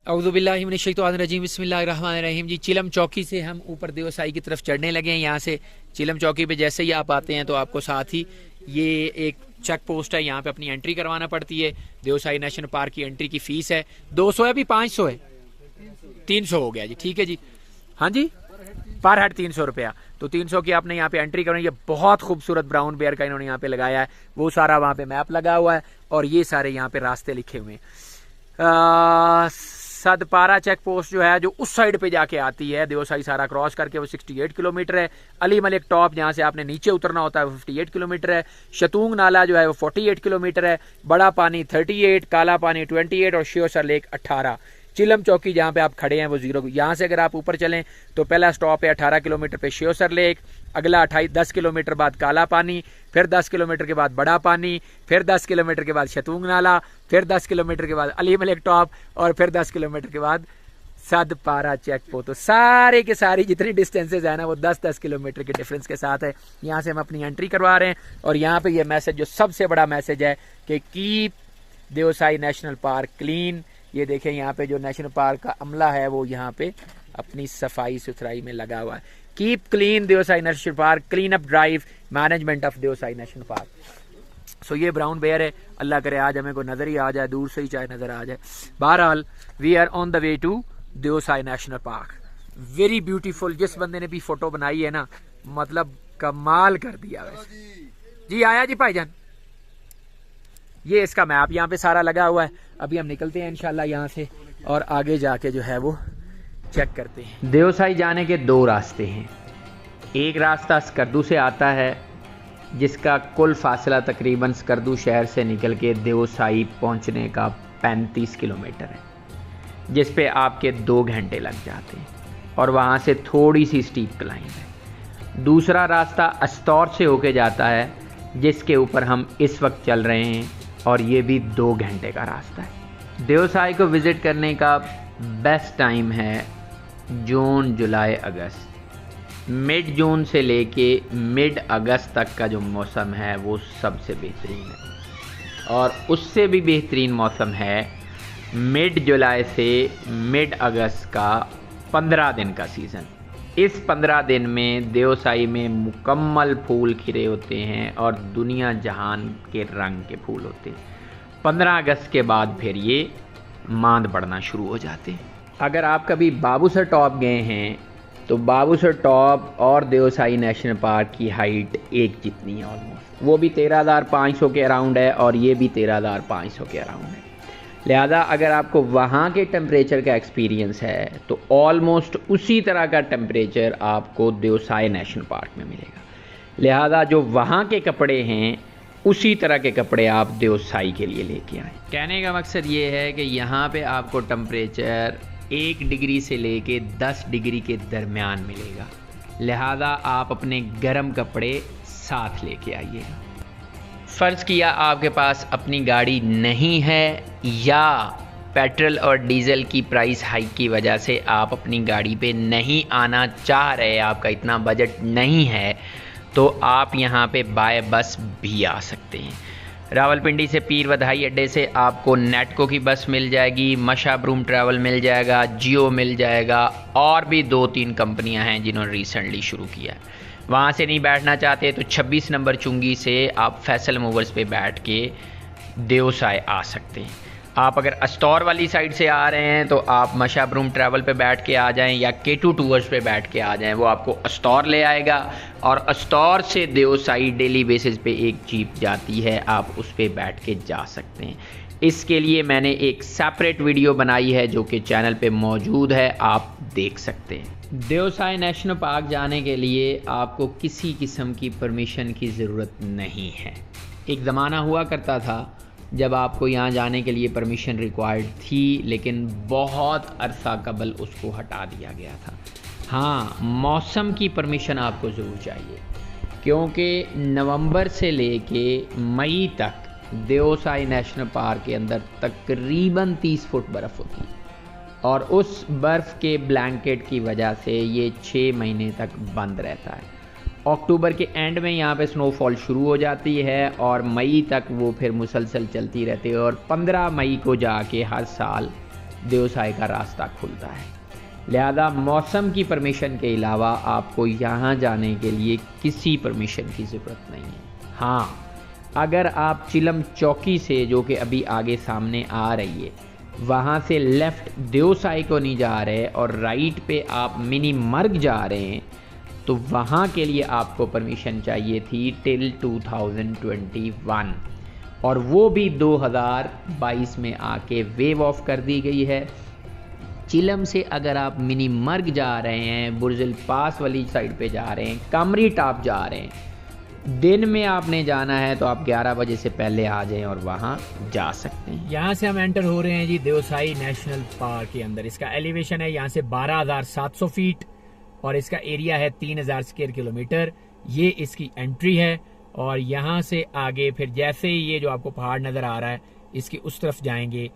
औज़ुबिल्लाहि मिनश्शैतानिर्रजीम बिस्मिल्लाहिर्रहमानिर्रहीम। जी चिलम चौकी से हम ऊपर देवसाई की तरफ चढ़ने लगे हैं। यहाँ से चिलम चौकी पे जैसे ही आप आते हैं तो आपको साथ ही ये एक चेक पोस्ट है, यहाँ पे अपनी एंट्री करवाना पड़ती है। देवसाई नेशनल पार्क की एंट्री की फ़ीस है 200 है, अभी 500 है, 300 हो गया जी। ठीक है जी, हाँ जी, पर हेड 300 रुपया। तो 300 की आपने यहाँ पे एंट्री करनी है। बहुत खूबसूरत ब्राउन बेयर का इन्होंने यहाँ पे लगाया है, वो सारा वहाँ पे मैप लगा हुआ है और ये सारे यहाँ पे रास्ते लिखे हुए हैं। सदपारा चेक पोस्ट जो है, जो उस साइड पे जाके आती है देवसाई सारा क्रॉस करके, वो 68 किलोमीटर है। अली मलिक टॉप जहाँ से आपने नीचे उतरना होता है वो 58 किलोमीटर है। शतूंग नाला जो है वो 48 किलोमीटर है। बड़ा पानी 38, काला पानी 28 और शिवसर लेक 18। चिलम चौकी जहाँ पे आप खड़े हैं वो 0। यहाँ से अगर आप ऊपर चलें तो पहला स्टॉप है 18 किलोमीटर पे शिवसर लेक, अगला 10 किलोमीटर बाद काला पानी, फिर 10 किलोमीटर के बाद बड़ा पानी, फिर 10 किलोमीटर के बाद शतूंग नाला, फिर 10 किलोमीटर के बाद अली मलिक टॉप और फिर 10 किलोमीटर के बाद सदपारा चेक पोस्ट। तो सारे के सारी जितनी डिस्टेंसेज है ना वो 10-10 किलोमीटर के डिफरेंस के साथ है। यहाँ से हम अपनी एंट्री करवा रहे हैं और यहाँ पे ये मैसेज जो सबसे बड़ा मैसेज है कि keep Deosai national park clean. ये देखें यहाँ पे जो नेशनल पार्क का अमला है वो यहाँ पे अपनी सफाई सुथराई में लगा हुआ है। Keep clean Deosai national park, clean up drive, management of Deosai national park. So ये ब्राउन बेयर है, अल्लाह करे आज हमें को नजर ही आ जाए, दूर से ही चाहे नजर आ जाए। बहरहाल we are on the way to Deosai national park. Very beautiful. जिस बंदे ने भी फोटो बनाई है ना, मतलब कमाल कर दिया वैसे जी। आया जी भाईजान, ये इसका मैप यहाँ पे सारा लगा हुआ है। अभी हम निकलते हैं इंशाल्लाह यहाँ से और आगे जाके जो है वो चेक करते हैं। देवसाई जाने के 2 रास्ते हैं। एक रास्ता स्कर्दू से आता है जिसका कुल फासला तकरीबन स्कर्दू शहर से निकल के देवसाई पहुँचने का 35 किलोमीटर है, जिस पे आपके 2 घंटे लग जाते हैं और वहाँ से थोड़ी सी स्टीप क्लाइंब है। दूसरा रास्ता अस्तौर से होके जाता है जिसके ऊपर हम इस वक्त चल रहे हैं और ये भी 2 घंटे का रास्ता है। देवसाई को विज़िट करने का बेस्ट टाइम है जून, जुलाई, अगस्त। मिड जून से लेके मिड अगस्त तक का जो मौसम है वो सबसे बेहतरीन है और उससे भी बेहतरीन मौसम है मिड जुलाई से मिड अगस्त का 15 दिन का सीज़न। इस 15 दिन में देवसाई में मुकम्मल फूल खिले होते हैं और दुनिया जहान के रंग के फूल होते हैं। 15 अगस्त के बाद फिर ये मांद पड़ना शुरू हो जाते हैं। अगर आप कभी बाबूसर टॉप गए हैं तो बाबूसर टॉप और देवसाई नेशनल पार्क की हाइट एक जितनी है ऑलमोस्ट। वो भी 13,500 के अराउंड है और ये भी 13,500 के अराउंड है। लिहाजा अगर आपको वहाँ के टेम्परेचर का एक्सपीरियंस है तो ऑलमोस्ट उसी तरह का टेम्परेचर आपको देवसाई नेशनल पार्क में मिलेगा। लिहाजा जो वहाँ के कपड़े हैं उसी तरह के कपड़े आप देवसाई के लिए लेके आएँ। कहने का मकसद ये है कि यहाँ पे आपको टेम्परेचर 1 डिग्री से लेके 10 डिग्री के दरमियान मिलेगा। लिहाजा आप अपने गर्म कपड़े साथ लेके आइएगा। फ़र्ज़ किया आपके पास अपनी गाड़ी नहीं है या पेट्रोल और डीज़ल की प्राइस हाइक की वजह से आप अपनी गाड़ी पे नहीं आना चाह रहे, आपका इतना बजट नहीं है, तो आप यहाँ पे बाय बस भी आ सकते हैं। रावलपिंडी से पीर वधाई अड्डे से आपको नेटको की बस मिल जाएगी, मशाब्रूम ट्रैवल मिल जाएगा, जियो मिल जाएगा और भी 2-3 कंपनियाँ हैं जिन्होंने रिसेंटली शुरू किया है। वहाँ से नहीं बैठना चाहते तो 26 नंबर चुंगी से आप फैसल मूवर्स पे बैठ के देवसाई आ सकते हैं। आप अगर अस्तौर वाली साइड से आ रहे हैं तो आप मशाब्रूम ट्रैवल पे बैठ के आ जाएं या K2 टूवर्स पे बैठ के आ जाएं, वो आपको अस्तौर ले आएगा और अस्तौर से देवसाई डेली बेसिस पे एक जीप जाती है, आप उस पे बैठ के जा सकते हैं। इसके लिए मैंने एक सेपरेट वीडियो बनाई है जो कि चैनल पे मौजूद है, आप देख सकते हैं। देवसाई नेशनल पार्क जाने के लिए आपको किसी किस्म की परमिशन की ज़रूरत नहीं है। एक ज़माना हुआ करता था जब आपको यहाँ जाने के लिए परमिशन रिक्वायर्ड थी, लेकिन बहुत अरसा कबल उसको हटा दिया गया था। हाँ, मौसम की परमिशन आपको ज़रूर चाहिए क्योंकि नवंबर से लेके मई तक देवसाई नेशनल पार्क के अंदर तकरीबन 30 फुट बर्फ़ होती है और उस बर्फ़ के ब्लैंकेट की वजह से ये 6 महीने तक बंद रहता है। अक्टूबर के एंड में यहाँ पे स्नोफॉल शुरू हो जाती है और मई तक वो फिर मुसलसल चलती रहती है और 15 मई को जाके हर साल देवसाई का रास्ता खुलता है। लिहाजा मौसम की परमिशन के अलावा आपको यहाँ जाने के लिए किसी परमिशन की ज़रूरत नहीं है। हाँ, अगर आप चिलम चौकी से, जो कि अभी आगे सामने आ रही है, वहाँ से लेफ़्ट देवसाई को नहीं जा रहे और राइट पे आप मिनी मर्ग जा रहे हैं, तो वहाँ के लिए आपको परमिशन चाहिए थी टिल 2021, और वो भी 2022 में आके वेव ऑफ कर दी गई है। चिलम से अगर आप मिनी मर्ग जा रहे हैं, बुर्जिल पास वाली साइड पे जा रहे हैं, कामरी टॉप जा रहे हैं, दिन में आपने जाना है तो आप 11 बजे से पहले आ जाएं और वहाँ जा सकते हैं। यहाँ से हम एंटर हो रहे हैं जी देवसाई नेशनल पार्क के अंदर। इसका एलिवेशन है यहाँ से 12,700 फीट और इसका एरिया है 3,000 स्क्वायर किलोमीटर। ये इसकी एंट्री है और यहाँ से आगे फिर जैसे ही ये जो आपको पहाड़ नज़र आ रहा है इसकी उस तरफ जाएंगे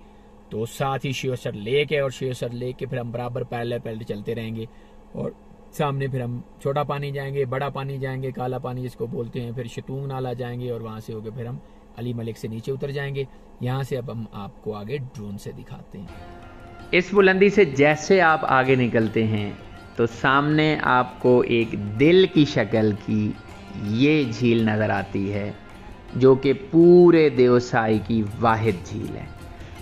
तो साथ ही शिवसर लेक है और शिवसर लेक के फिर हम बराबर पैरेलल चलते रहेंगे और सामने फिर हम छोटा पानी जाएंगे, बड़ा पानी जाएंगे, काला पानी जिसको बोलते हैं, फिर शतूंग नाला जाएंगे और वहाँ से होकर फिर हम अली मलिक से नीचे उतर जाएंगे। यहाँ से अब हम आपको आगे ड्रोन से दिखाते हैं। इस बुलंदी से जैसे आप आगे निकलते हैं तो सामने आपको एक दिल की शक्ल की ये झील नज़र आती है, जो कि पूरे देवसाई की वाहिद झील है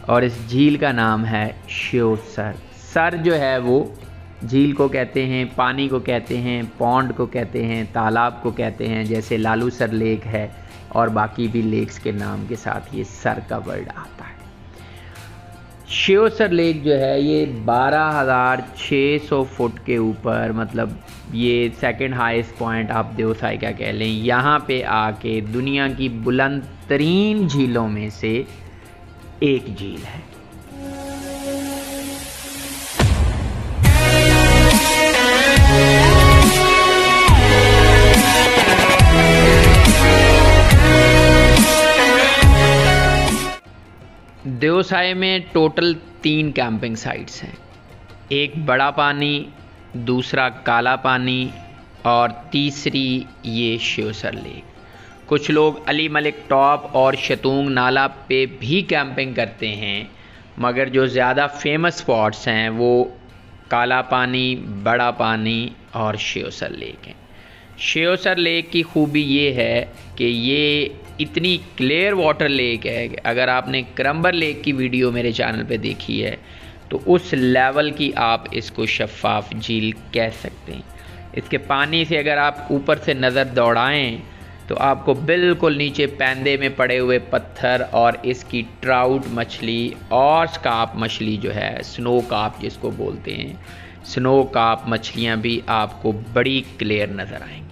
और इस झील का नाम है शिवसर। सर जो है वो झील को कहते हैं, पानी को कहते हैं, पौंड को कहते हैं, तालाब को कहते हैं, जैसे लालूसर लेक है और बाकी भी लेक्स के नाम के साथ ये सर का वर्ड आता है। शिवसर लेक जो है ये 12,600 फुट के ऊपर, मतलब ये सेकंड हाईएस्ट पॉइंट आप देवसाई का कह लें, यहाँ पे आके दुनिया की बुलंद तरीन झीलों में से एक झील है। देवसाई में टोटल 3 कैंपिंग साइट्स हैं, एक बड़ा पानी, दूसरा काला पानी और तीसरी ये शिवसर लेक। कुछ लोग अली मलिक टॉप और शतूंग नाला पे भी कैंपिंग करते हैं, मगर जो ज़्यादा फेमस स्पॉट्स हैं वो काला पानी, बड़ा पानी और शिवसर लेक हैं। शिवसर लेक की खूबी ये है कि ये इतनी क्लियर वाटर लेक है कि अगर आपने क्रम्बर लेक की वीडियो मेरे चैनल पे देखी है तो उस लेवल की आप इसको शफ़ाफ झील कह सकते हैं। इसके पानी से अगर आप ऊपर से नज़र दौड़ाएं तो आपको बिल्कुल नीचे पैंदे में पड़े हुए पत्थर और इसकी ट्राउट मछली और स्कार्प मछली जो है, स्नो कार्प जिसको बोलते हैं, स्नो कार्प मछलियाँ भी आपको बड़ी क्लियर नज़र आएंगी।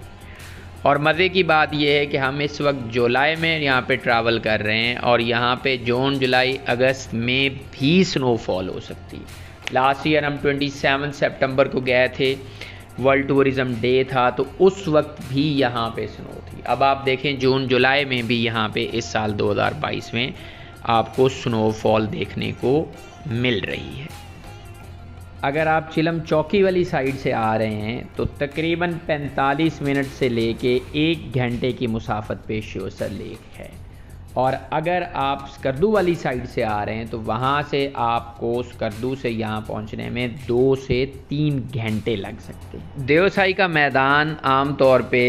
और मज़े की बात यह है कि हम इस वक्त जुलाई में यहाँ पे ट्रैवल कर रहे हैं और यहाँ पे जून, जुलाई, अगस्त में भी स्नोफॉल हो सकती है। लास्ट ईयर हम 27 सितंबर को गए थे, वर्ल्ड टूरिज़म डे था, तो उस वक्त भी यहाँ पे स्नो थी। अब आप देखें जून जुलाई में भी यहाँ पे इस साल 2022 में आपको स्नोफॉल देखने को मिल रही है। अगर आप चिलम चौकी वाली साइड से आ रहे हैं तो तकरीबन 45 मिनट से लेके 1 घंटे की मुसाफत पे शिवसर लेक है, और अगर आप स्कर्दू वाली साइड से आ रहे हैं तो वहाँ से आपको स्कर्दू से यहाँ पहुँचने में 2 से 3 घंटे लग सकते हैं। देवसाई का मैदान आम तौर पे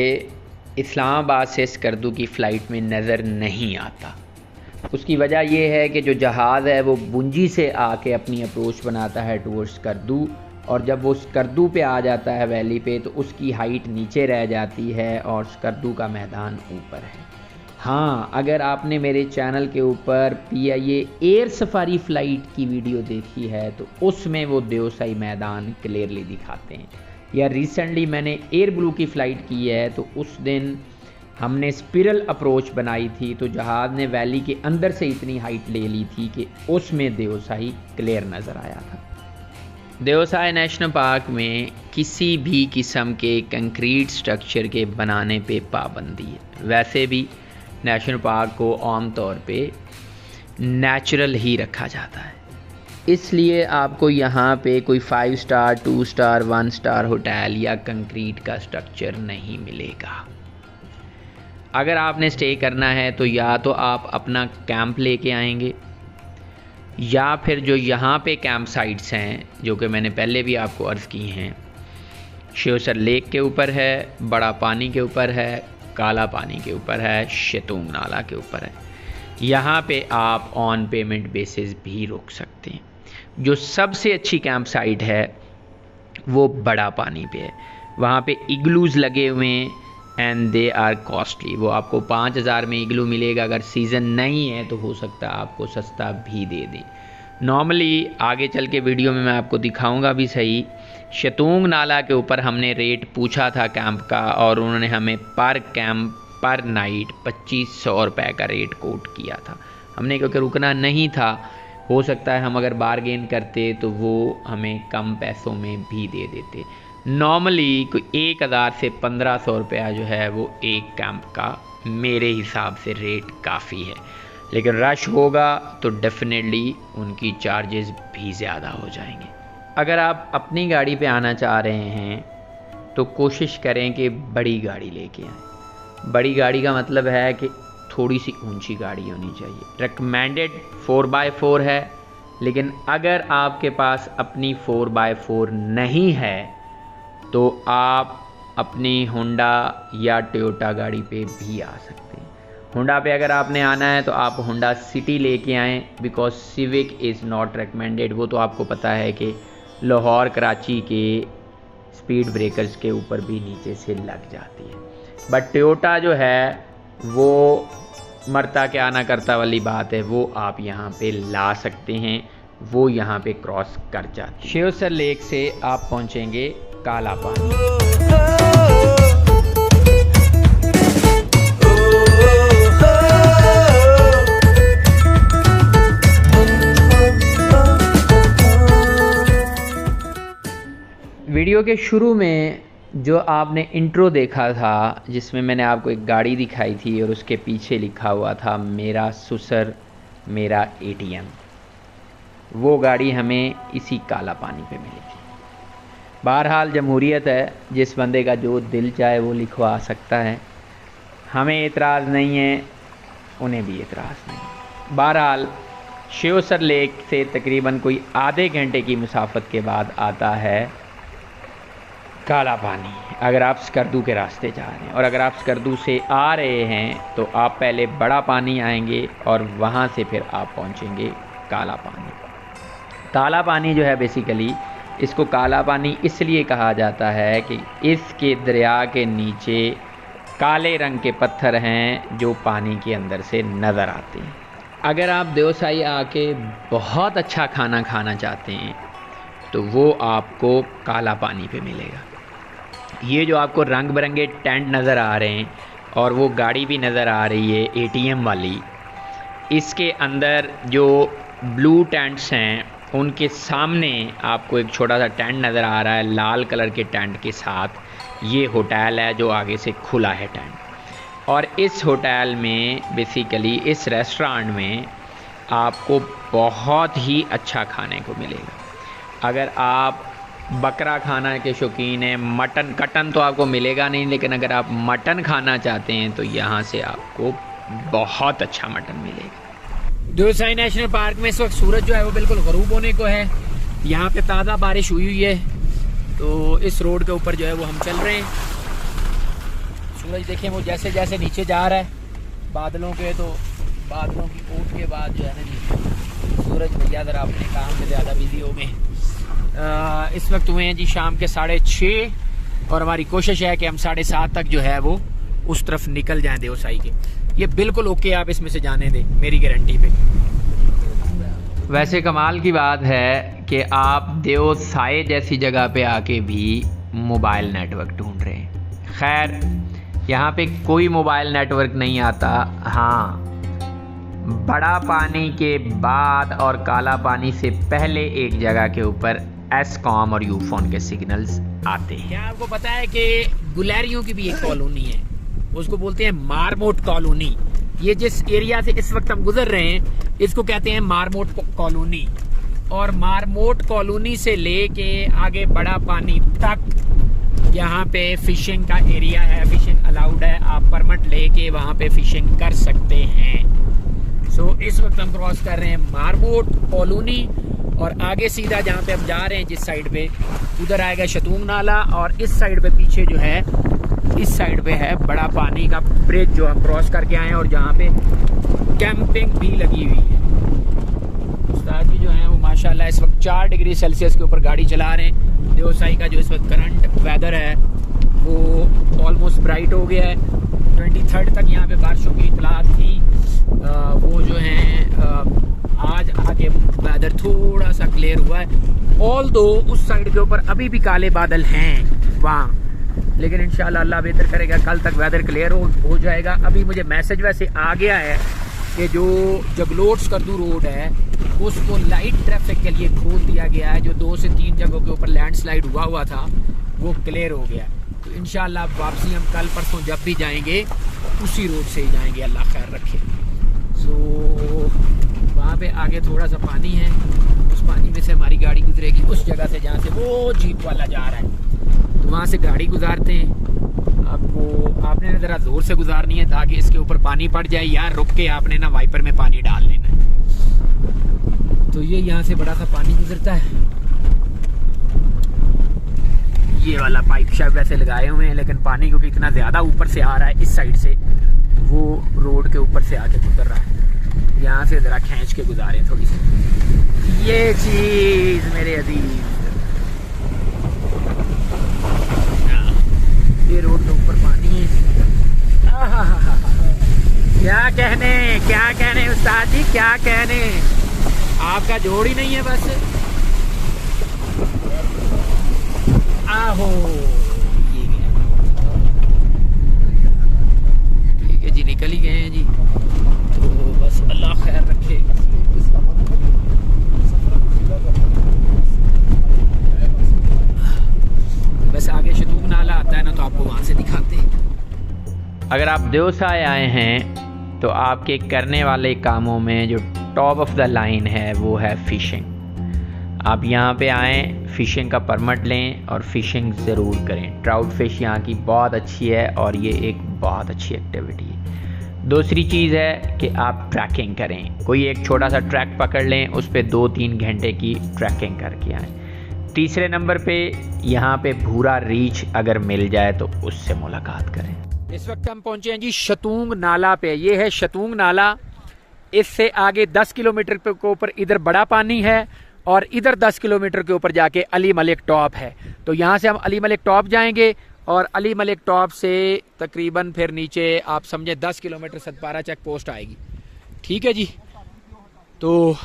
इस्लामाबाद से स्कर्दू की फ़्लाइट में नज़र नहीं आता। उसकी वजह यह है कि जो जहाज़ है वो बुंजी से आके अपनी अप्रोच बनाता है टूवर्ड्स स्कर्दू, और जब वो स्कर्दू पे आ जाता है वैली पे तो उसकी हाइट नीचे रह जाती है और स्कर्दू का मैदान ऊपर है। हाँ, अगर आपने मेरे चैनल के ऊपर PIA एयर सफारी फ़्लाइट की वीडियो देखी है तो उसमें वो देवसाई मैदान क्लियरली दिखाते हैं, या रिसेंटली मैंने एयर ब्लू की फ़्लाइट की है तो उस दिन हमने स्पिरल अप्रोच बनाई थी, तो जहाज़ ने वैली के अंदर से इतनी हाइट ले ली थी कि उसमें देवसाई क्लियर नज़र आया था। देवसाई नेशनल पार्क में किसी भी किस्म के कंक्रीट स्ट्रक्चर के बनाने पे पाबंदी है। वैसे भी नेशनल पार्क को आम तौर पे नेचुरल ही रखा जाता है, इसलिए आपको यहाँ पे कोई 5 स्टार, 2 स्टार, 1 स्टार होटल या कंक्रीट का स्ट्रक्चर नहीं मिलेगा। अगर आपने स्टे करना है तो या तो आप अपना कैंप लेके आएंगे, या फिर जो यहाँ पे कैंप साइट्स हैं जो कि मैंने पहले भी आपको अर्ज़ की हैं, शिवसर लेक के ऊपर है, बड़ा पानी के ऊपर है, काला पानी के ऊपर है, शतूंग नाला के ऊपर है। यहाँ पे आप ऑन पेमेंट बेसिस भी रुक सकते हैं। जो सबसे अच्छी कैंप साइट है वो बड़ा पानी पे है। वहाँ पे इग्लूज़ लगे हुए हैं एंड दे आर कॉस्टली। वो आपको 5000 में इग्लू मिलेगा। अगर सीज़न नहीं है तो हो सकता है आपको सस्ता भी दे दें। नॉर्मली आगे चल के वीडियो में मैं आपको दिखाऊंगा भी सही। शतूंग नाला के ऊपर हमने रेट पूछा था कैंप का और उन्होंने हमें पर कैंप पर नाइट 2500 रुपये का रेट कोट किया था। हमने क्योंकि रुकना नहीं था, हो सकता है हम अगर बारगेन करते तो वो हमें कम पैसों में भी दे देते। नॉर्मली कोई 1000 से 1500 रुपया जो है वो एक कैंप का मेरे हिसाब से रेट काफ़ी है, लेकिन रश होगा तो डेफिनेटली उनकी चार्जेस भी ज़्यादा हो जाएंगे। अगर आप अपनी गाड़ी पे आना चाह रहे हैं तो कोशिश करें कि बड़ी गाड़ी लेके आएँ। बड़ी गाड़ी का मतलब है कि थोड़ी सी ऊंची गाड़ी होनी चाहिए। रिकमेंडेड 4x4 है, लेकिन अगर आपके पास अपनी 4x4 नहीं है तो आप अपनी होंडा या टोयोटा गाड़ी पे भी आ सकते हैं। होंडा पे अगर आपने आना है तो आप होंडा सिटी लेके आएँ, because civic is not recommended. वो तो आपको पता है कि लाहौर कराची के स्पीड ब्रेकर्स के ऊपर भी नीचे से लग जाती है। बट टोयोटा जो है वो मरता क्या ना करता वाली बात है, वो आप यहाँ पे ला सकते हैं। वो यहाँ पे क्रॉस कर जाती है। शिवसर लेक से आप पहुँचेंगे काला पानी। वीडियो के शुरू में जो आपने इंट्रो देखा था जिसमें मैंने आपको एक गाड़ी दिखाई थी और उसके पीछे लिखा हुआ था मेरा सुसर मेरा ATM, वो गाड़ी हमें इसी काला पानी पे मिली थी। बहरहाल जमहूरियत है, जिस बंदे का जो दिल चाहे वो लिखवा सकता है। हमें एतराज़ नहीं है, उन्हें भी एतराज़ नहीं। बहरहाल शिवसर लेक से तकरीबन कोई आधे घंटे की मुसाफत के बाद आता है काला पानी, अगर आप स्कर्दू के रास्ते जा रहे हैं। और अगर आप स्कर्दू से आ रहे हैं तो आप पहले बड़ा पानी आएंगे और वहाँ से फिर आप पहुँचेंगे काला पानी। काला पानी जो है बेसिकली इसको काला पानी इसलिए कहा जाता है कि इसके दरिया के नीचे काले रंग के पत्थर हैं जो पानी के अंदर से नज़र आते हैं। अगर आप देवसाई आके बहुत अच्छा खाना खाना चाहते हैं तो वो आपको काला पानी पे मिलेगा। ये जो आपको रंग बिरंगे टेंट नज़र आ रहे हैं और वो गाड़ी भी नज़र आ रही है ATM वाली, इसके अंदर जो ब्लू टेंट्स हैं उनके सामने आपको एक छोटा सा टेंट नज़र आ रहा है लाल कलर के टेंट के साथ। ये होटल है जो आगे से खुला है टेंट। और इस होटल में बेसिकली इस रेस्टोरेंट में आपको बहुत ही अच्छा खाने को मिलेगा। अगर आप बकरा खाना के शौकीन हैं, मटन कटन तो आपको मिलेगा नहीं, लेकिन अगर आप मटन खाना चाहते हैं तो यहाँ से आपको बहुत अच्छा मटन मिलेगा। देवसाई नेशनल पार्क में इस वक्त सूरज जो है वो बिल्कुल गरूब होने को है। यहाँ पे ताज़ा बारिश हुई है तो इस रोड के ऊपर जो है वो हम चल रहे हैं। सूरज देखें वो जैसे जैसे नीचे जा रहा है बादलों के, तो बादलों की कोट के बाद जो है ना जी सूरज भैया ज़रा अपने काम में ज़्यादा बिजी हो गए। इस वक्त हुए हैं जी शाम के 6:30 और हमारी कोशिश है कि हम 7:30 तक जो है वो उस तरफ निकल जाएं देवसाई के। ये बिल्कुल ओके, आप इसमें से जाने दें मेरी गारंटी पे। वैसे कमाल की बात है कि आप देवसाई जैसी जगह पे आके भी मोबाइल नेटवर्क ढूंढ रहे हैं। खैर यहाँ पे कोई मोबाइल नेटवर्क नहीं आता। हाँ, बड़ा पानी के बाद और काला पानी से पहले एक जगह के ऊपर एसकॉम और यूफोन के सिग्नल्स आते हैं। क्या आपको पता है कि गुलैरियों की भी एक कॉलोनी है, उसको बोलते हैं मारमोट कॉलोनी। ये जिस एरिया से इस वक्त हम गुजर रहे हैं इसको कहते हैं मारमोट कॉलोनी। और मारमोट कॉलोनी से लेके आगे बड़ा पानी तक यहाँ पे फिशिंग का एरिया है, फिशिंग अलाउड है। आप परमिट लेके वहाँ पे फिशिंग कर सकते हैं। सो इस वक्त हम क्रॉस कर रहे हैं मारमोट, कॉलोनी, और आगे सीधा जहाँ पे हम जा रहे हैं जिस साइड पे, उधर आएगा शतूंग नाला, और इस साइड पे पीछे जो है, इस साइड पे है बड़ा पानी का ब्रिज जो हम क्रॉस करके आए हैं, और जहाँ पे कैंपिंग भी लगी हुई है। उस्ताद जी जो है वो माशाल्लाह इस वक्त 4 डिग्री सेल्सियस के ऊपर गाड़ी चला रहे हैं। देवसाई का जो इस वक्त करंट वेदर है वो ऑलमोस्ट ब्राइट हो गया है। 23 तक यहाँ पे बारिशों की इतलात थी। वो जो है आज आके वेदर थोड़ा सा क्लियर हुआ है, ऑल दो उस साइड के ऊपर अभी भी काले बादल हैं वहाँ, लेकिन इंशाल्लाह अल्लाह बेहतर करेगा, कल तक वेदर क्लियर हो जाएगा। अभी मुझे मैसेज वैसे आ गया है कि जो जगलोट स्कर्दू रोड है उसको लाइट ट्रैफिक के लिए खोल दिया गया है। जो 2 से 3 जगहों के ऊपर लैंडस्लाइड हुआ था वो क्लियर हो गया। तो इंशाल्लाह वापसी हम कल परसों जब भी जाएंगे उसी रोड से ही जाएंगे, अल्लाह खैर रखे। सो वहाँ पे आगे थोड़ा सा पानी है, उस पानी में से हमारी गाड़ी गुजरेगी उस जगह से जहाँ से वो जीप वाला जा रहा है, तो वहाँ से गाड़ी गुजारते हैं। आपने ना ज़रा ज़ोर से गुजारनी है ताकि इसके ऊपर पानी पड़ जाए, यार रुक के आपने ना वाइपर में पानी डाल लेना है। तो ये यहाँ से बड़ा सा पानी गुजरता है, ये वाला पाइप शायद वैसे लगाए हुए हैं, लेकिन पानी क्योंकि इतना ज़्यादा ऊपर से आ रहा है इस साइड से, वो रोड के ऊपर से आके गुजर रहा है। यहाँ से ज़रा खींच के गुजारे थोड़ी सी ये चीज़ मेरे अजीज। ये रोड के ऊपर पानी है। क्या कहने उस्ताद जी, क्या कहने, आपका जोड़ ही नहीं है बस। आहो ये गया, ठीक है जी, निकल ही गए हैं जी। तो बस अल्लाह खैर रखे। बस आगे शतूंग नाला आता है ना, तो आपको वहाँ से दिखाते हैं। अगर आप देवसाई आए हैं तो आपके करने वाले कामों में जो टॉप ऑफ द लाइन है वो है फ़िशिंग। आप यहाँ पे आएँ, फ़िशिंग का परमिट लें और फ़िशिंग ज़रूर करें। ट्राउट फ़िश यहाँ की बहुत अच्छी है और ये एक बहुत अच्छी एक्टिविटी है। दूसरी चीज़ है कि आप ट्रैकिंग करें, कोई एक छोटा सा ट्रैक पकड़ लें, उस पर 2-3 घंटे की ट्रैकिंग करके आएँ। तीसरे नंबर पे यहाँ पे भूरा रीछ अगर मिल जाए तो उससे मुलाकात करें। इस वक्त हम पहुँचे हैं जी शतूंग नाला पे। ये है शतूंग नाला, इससे आगे 10 किलोमीटर के ऊपर इधर बड़ा पानी है और इधर 10 किलोमीटर के ऊपर जाके अली मलिक टॉप है। तो यहाँ से हम अली मलिक टॉप जाएंगे और अली मलिक टॉप से तकरीबन फिर नीचे आप समझे 10 किलोमीटर सतपारा चेक पोस्ट आएगी। ठीक है जी। तो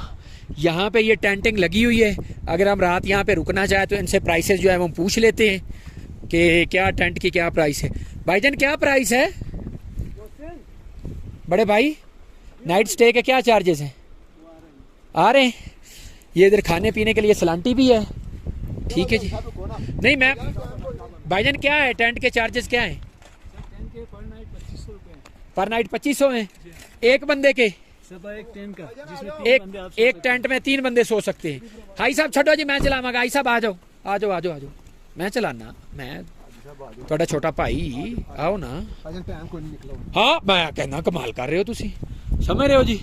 यहाँ पे ये टेंटिंग लगी हुई है, अगर हम रात यहाँ पे रुकना चाहे तो इनसे प्राइसेस जो है वो हम पूछ लेते हैं कि क्या टेंट की क्या प्राइस है। भाईजान क्या प्राइस है बड़े भाई, नाइट स्टे के क्या चार्जेस हैं? आ रहे हैं ये इधर खाने पीने के लिए सलांटी भी है। ठीक है जी। नहीं मैम भाईजान क्या है टेंट के चार्जेस क्या हैं? पर नाइट 2500 हैं एक बंदे के। एक टेंट का एक टेंट में 3 बंदे सो सकते हैं। भाई साहब छो जी, मैं चलावांगा। भाई साहब आ जाओ आ जाओ आ जाओ आ जाओ, मैं चलाना, मैं थोड़ा छोटा भाई, आओ ना। हाँ मैं कहना कमाल कर रहे हो तुसी, समझ रहे हो जी।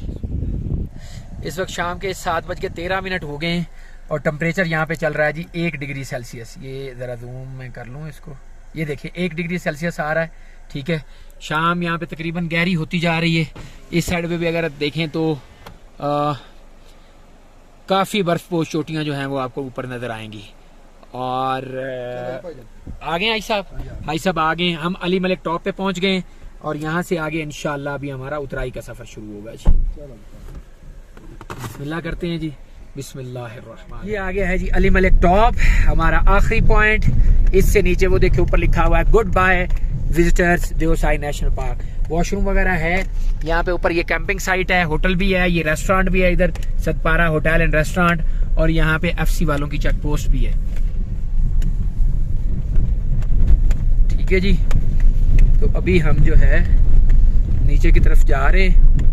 इस वक्त शाम के 7:13 हो गए हैं और टेम्परेचर यहाँ पे चल रहा है जी 1 डिग्री सेल्सियस। ये ज़रा जूम मैं कर लूँ इसको, ये देखिए 1 डिग्री सेल्सियस आ रहा है। ठीक है, शाम यहाँ पे तकरीबन गहरी होती जा रही है। इस साइड पे भी अगर देखें तो काफ़ी बर्फपोश चोटियाँ जो हैं वो आपको ऊपर नज़र आएंगी। और आ गए भाई साहब आ गए, हम अली मलिक टॉप पे पहुँच गए और यहाँ से आगे इंशाल्लाह अभी हमारा उतराई का सफ़र शुरू होगा जी। बिस्मिल्लाह करते हैं जी, बिस्मिल्लाहिर्रहमान। ये आगे है जी अली मलिक टॉप, हमारा आखिरी पॉइंट। इससे नीचे वो देखिए ऊपर लिखा हुआ है good bye visitors Deosai national park. Washroom वगैरह है यहाँ पे ऊपर। ये कैंपिंग साइट है, होटल भी है, ये रेस्टोरेंट भी है इधर सतपारा होटल एंड रेस्टोरेंट, और यहाँ पे FC वालों की चेक पोस्ट भी है। ठीक है जी। तो अभी हम जो है नीचे की तरफ जा रहे हैं